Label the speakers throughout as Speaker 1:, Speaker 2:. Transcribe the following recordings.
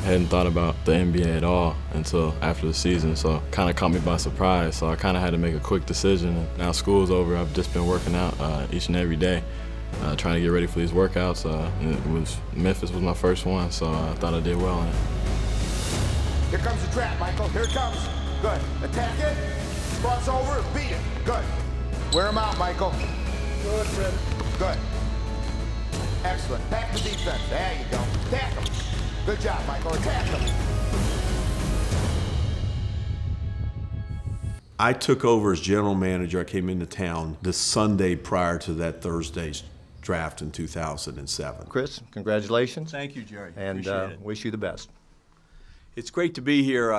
Speaker 1: hadn't thought about the NBA at all until after the season, so it kind of caught me by surprise. So I kind of had to make a quick decision. And now school's over, I've just been working out each and every day, trying to get ready for these workouts. Memphis was my first one, so I thought I did well in it.
Speaker 2: Here comes the trap, Michael. Here it comes. Good. Attack it. Cross over. Beat it. Good. Wear him out, Michael.
Speaker 3: Good, Fred.
Speaker 2: Good. Excellent. Back to defense. There you go. Attack him. Good job, Michael. Attack him.
Speaker 4: I took over as general manager. I came into town the Sunday prior to that Thursday's draft in 2007.
Speaker 5: Chris, congratulations.
Speaker 6: Thank you, Jerry.
Speaker 5: And wish you the best.
Speaker 6: It's great to be here.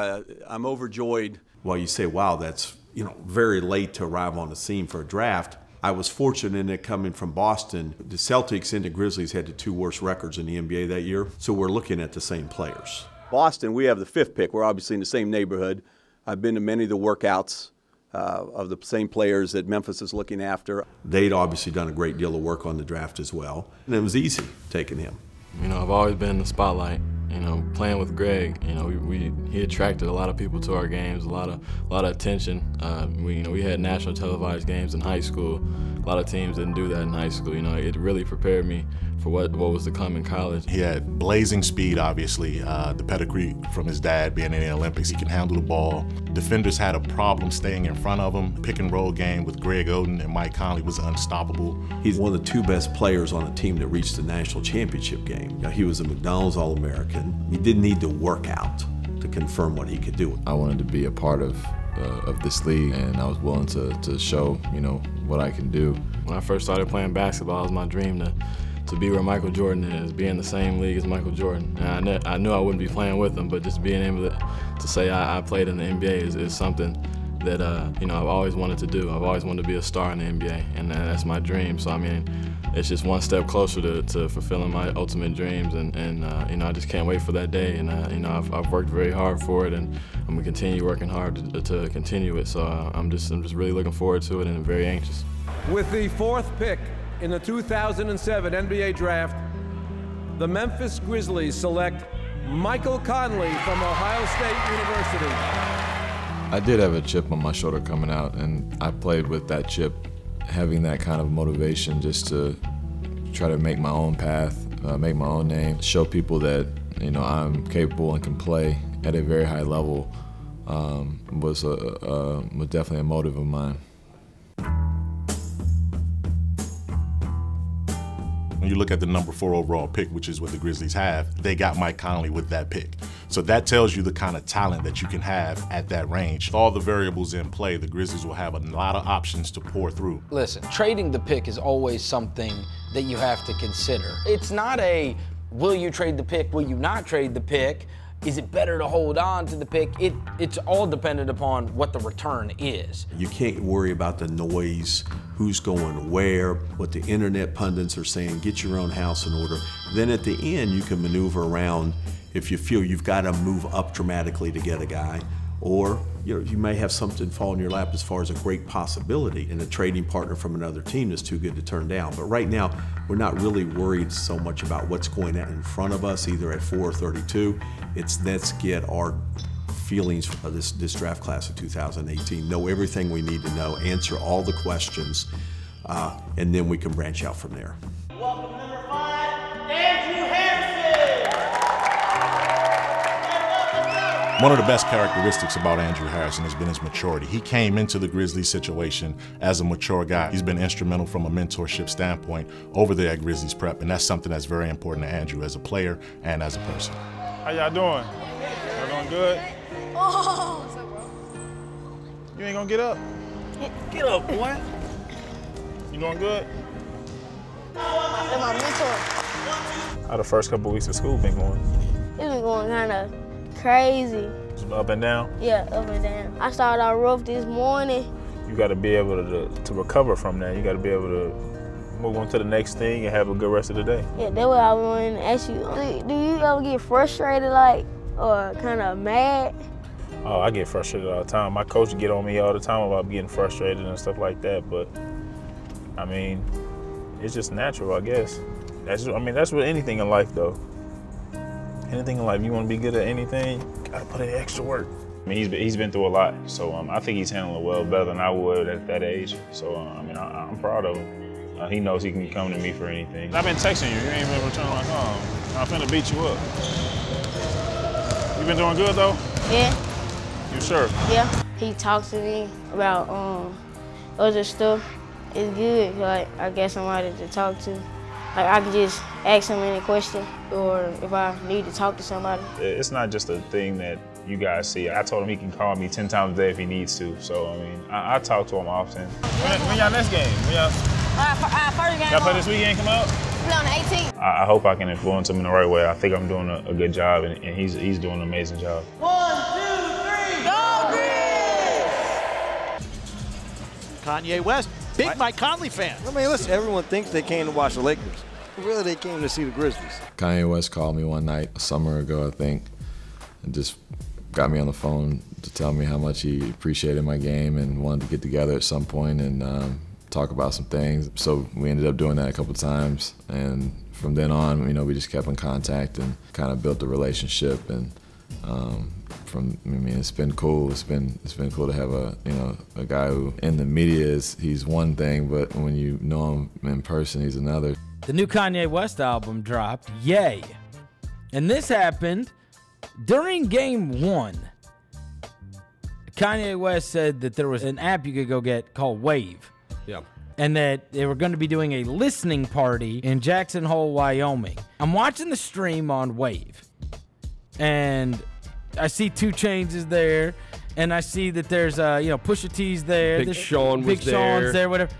Speaker 6: I'm overjoyed.
Speaker 4: While you say, wow, that's very late to arrive on the scene for a draft, I was fortunate in it coming from Boston. The Celtics and the Grizzlies had the two worst records in the NBA that year, so we're looking at the same players.
Speaker 6: Boston, we have the 5th pick. We're obviously in the same neighborhood. I've been to many of the workouts of the same players that Memphis is looking after.
Speaker 4: They'd obviously done a great deal of work on the draft as well, and it was easy taking him.
Speaker 1: I've always been in the spotlight. Playing with Greg, he attracted a lot of people to our games, a lot of attention. We had national televised games in high school. A lot of teams didn't do that in high school. It really prepared me for what was to come in college.
Speaker 7: He had blazing speed, obviously, the pedigree from his dad being in the Olympics. He can handle the ball. Defenders had a problem staying in front of him. Pick and roll game with Greg Oden and Mike Conley was unstoppable.
Speaker 4: He's one of the 2 best players on a team that reached the national championship game. He was a McDonald's All-American. He didn't need to work out to confirm what he could do.
Speaker 1: I wanted to be a part of this league, and I was willing to show, what I can do. When I first started playing basketball, it was my dream to be where Michael Jordan is, be in the same league as Michael Jordan. And I knew I wouldn't be playing with him, but just being able to say I played in the NBA is something that I've always wanted to do. I've always wanted to be a star in the NBA, and that's my dream. So it's just one step closer to fulfilling my ultimate dreams, and I just can't wait for that day. And I've worked very hard for it, and I'm gonna continue working hard to continue it. So I'm just really looking forward to it, and very anxious.
Speaker 3: With the 4th pick in the 2007 NBA Draft, the Memphis Grizzlies select Michael Conley from Ohio State University.
Speaker 1: I did have a chip on my shoulder coming out, and I played with that chip, having that kind of motivation just to try to make my own path, make my own name, show people that I'm capable and can play at a very high level was definitely a motive of mine.
Speaker 7: When you look at the number 4 overall pick, which is what the Grizzlies have, they got Mike Conley with that pick. So that tells you the kind of talent that you can have at that range. With all the variables in play, the Grizzlies will have a lot of options to pour through.
Speaker 8: Listen, trading the pick is always something that you have to consider. It's not a, will you trade the pick, will you not trade the pick? Is it better to hold on to the pick? It's all dependent upon what the return is.
Speaker 4: You can't worry about the noise, who's going where, what the internet pundits are saying. Get your own house in order. Then at the end, you can maneuver around if you feel you've got to move up dramatically to get a guy, or you may have something fall in your lap as far as a great possibility and a trading partner from another team that's too good to turn down. But right now, we're not really worried so much about what's going on in front of us, either at 4 or 32. Let's get our feelings of this draft class of 2018, know everything we need to know, answer all the questions, and then we can branch out from there.
Speaker 9: Welcome number 5, Andrew Harrison.
Speaker 7: One of the best characteristics about Andrew Harrison has been his maturity. He came into the Grizzlies situation as a mature guy. He's been instrumental from a mentorship standpoint over there at Grizzlies Prep, and that's something that's very important to Andrew as a player and as a person.
Speaker 10: How y'all doing? Y'all doing good?
Speaker 9: Oh, what's up, bro?
Speaker 10: You ain't gonna get up?
Speaker 9: Get up, boy.
Speaker 10: You doing good?
Speaker 9: And my mentor.
Speaker 10: How the first couple weeks of school been going?
Speaker 9: It's been going kind of crazy.
Speaker 10: Just up and down?
Speaker 9: Yeah, up and down. I started out rough this morning.
Speaker 10: You got to be able to recover from that. You got to be able to move on to the next thing and have a good rest of the day.
Speaker 9: Yeah, that's what I wanted to ask you. Do you ever get frustrated, or kind of mad?
Speaker 10: Oh, I get frustrated all the time. My coach get on me all the time about getting frustrated and stuff like that, but I mean, it's just natural, I guess. That's with anything in life, though. Anything in life, you want to be good at anything, you gotta put in extra work. I mean, he's been through a lot, so I think he's handling it well, better than I would at that age. So I mean, I'm proud of him. He knows he can come to me for anything. I've been texting you. You ain't been returning my call. I'm finna beat you up. You been doing good though?
Speaker 9: Yeah.
Speaker 10: You sure?
Speaker 9: Yeah. He talks to me about other stuff. It's good. Like I get somebody to talk to. Like I can just ask him any question, or if I need to talk to somebody.
Speaker 10: It's not just a thing that you guys see. I told him he can call me 10 times a day if he needs to. So I mean, I talk to him often. When y'all next game? When y'all?
Speaker 11: First game.
Speaker 10: Y'all play this weekend? Come out?
Speaker 11: No, on the 18th.
Speaker 10: I hope I can influence him in the right way. I think I'm doing a good job, and he's doing an amazing job.
Speaker 11: 1, 2, 3, go Grizzlies!
Speaker 12: Kanye West, big Mike Conley fan.
Speaker 13: I mean, listen, everyone thinks they came to watch the Lakers. Really, they came to see the Grizzlies.
Speaker 1: Kanye West called me one night, a summer ago, I think, and just got me on the phone to tell me how much he appreciated my game and wanted to get together at some point and talk about some things. So we ended up doing that a couple times, and from then on, you know, we just kept in contact and kind of built a relationship. And I mean, it's been cool. It's been cool to have a guy who in the media he's one thing, but when you know him in person, he's another.
Speaker 14: The new Kanye West album dropped, Yay. And this happened during Game 1. Kanye West said that there was an app you could go get called Wave.
Speaker 15: Yeah.
Speaker 14: And that they were going to be doing a listening party in Jackson Hole, Wyoming. I'm watching the stream on Wave, and I see 2 Chainz is there, and I see that there's Pusha T's there.
Speaker 15: Big Sean was
Speaker 14: Big
Speaker 15: there.
Speaker 14: Sean's there, whatever.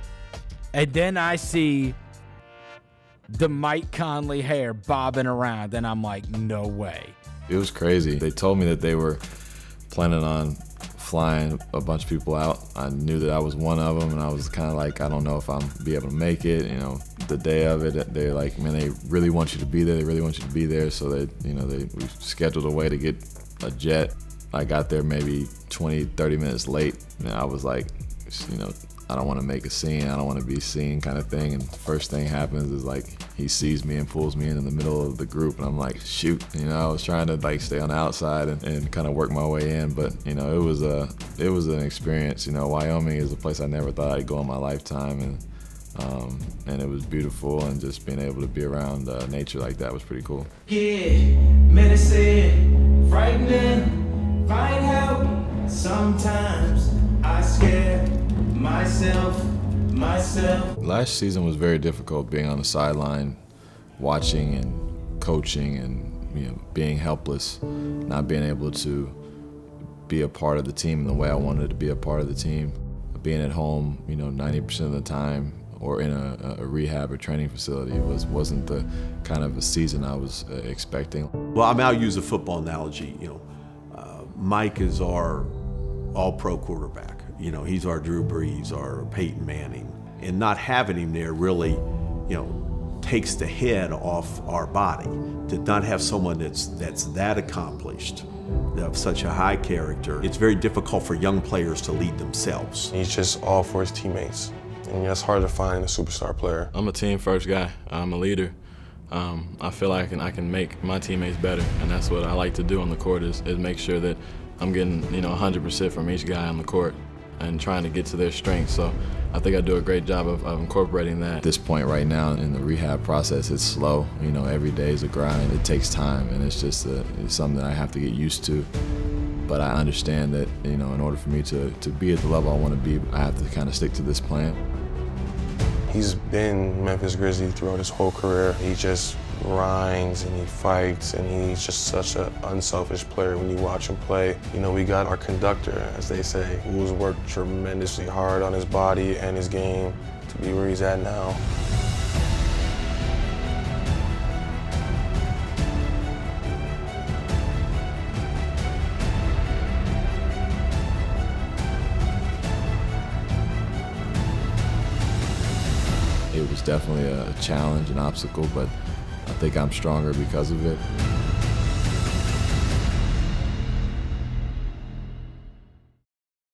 Speaker 14: And then I see the Mike Conley hair bobbing around, and I'm like, no way.
Speaker 1: It was crazy. They told me that they were planning on flying a bunch of people out. I knew that I was one of them, and I was kind of like, I don't know if I'm be able to make it. You know, the day of it, they're like, man, they really want you to be there. They really want you to be there. So we scheduled a way to get a jet. I got there maybe 20, 30 minutes late, and I was like, I don't want to make a scene. I don't want to be seen, kind of thing. And first thing happens is like he sees me and pulls me in the middle of the group, and I'm like, shoot. I was trying to like stay on the outside and kind of work my way in, but it was an experience. Wyoming is a place I never thought I'd go in my lifetime, and it was beautiful, and just being able to be around nature like that was pretty cool.
Speaker 16: Yeah, menacing, frightening, find help. Sometimes I scare myself.
Speaker 1: Last season was very difficult, being on the sideline, watching and coaching and being helpless, not being able to be a part of the team in the way I wanted to be a part of the team. Being at home, 90% of the time, or in a rehab or training facility wasn't the kind of a season I was expecting.
Speaker 4: Well, I'll use a football analogy. Mike is our all-pro quarterback. He's our Drew Brees, our Peyton Manning. And not having him there really, takes the head off our body. To not have someone that's that accomplished, of such a high character, it's very difficult for young players to lead themselves.
Speaker 17: He's just all for his teammates. And it's hard to find a superstar player.
Speaker 1: I'm a team first guy. I'm a leader. I feel like I can make my teammates better, and that's what I like to do on the court is make sure that I'm getting 100% from each guy on the court and trying to get to their strengths. So I think I do a great job of incorporating that. At this point right now in the rehab process, it's slow. Every day is a grind. It takes time, and it's just it's something that I have to get used to. But I understand that in order for me to be at the level I want to be, I have to kind of stick to this plan.
Speaker 17: He's been Memphis Grizzly throughout his whole career. He just grinds and he fights, and he's just such an unselfish player when you watch him play. We got our conductor, as they say, who's worked tremendously hard on his body and his game to be where he's at now.
Speaker 1: It was definitely a challenge, an obstacle, but I think I'm stronger because of it.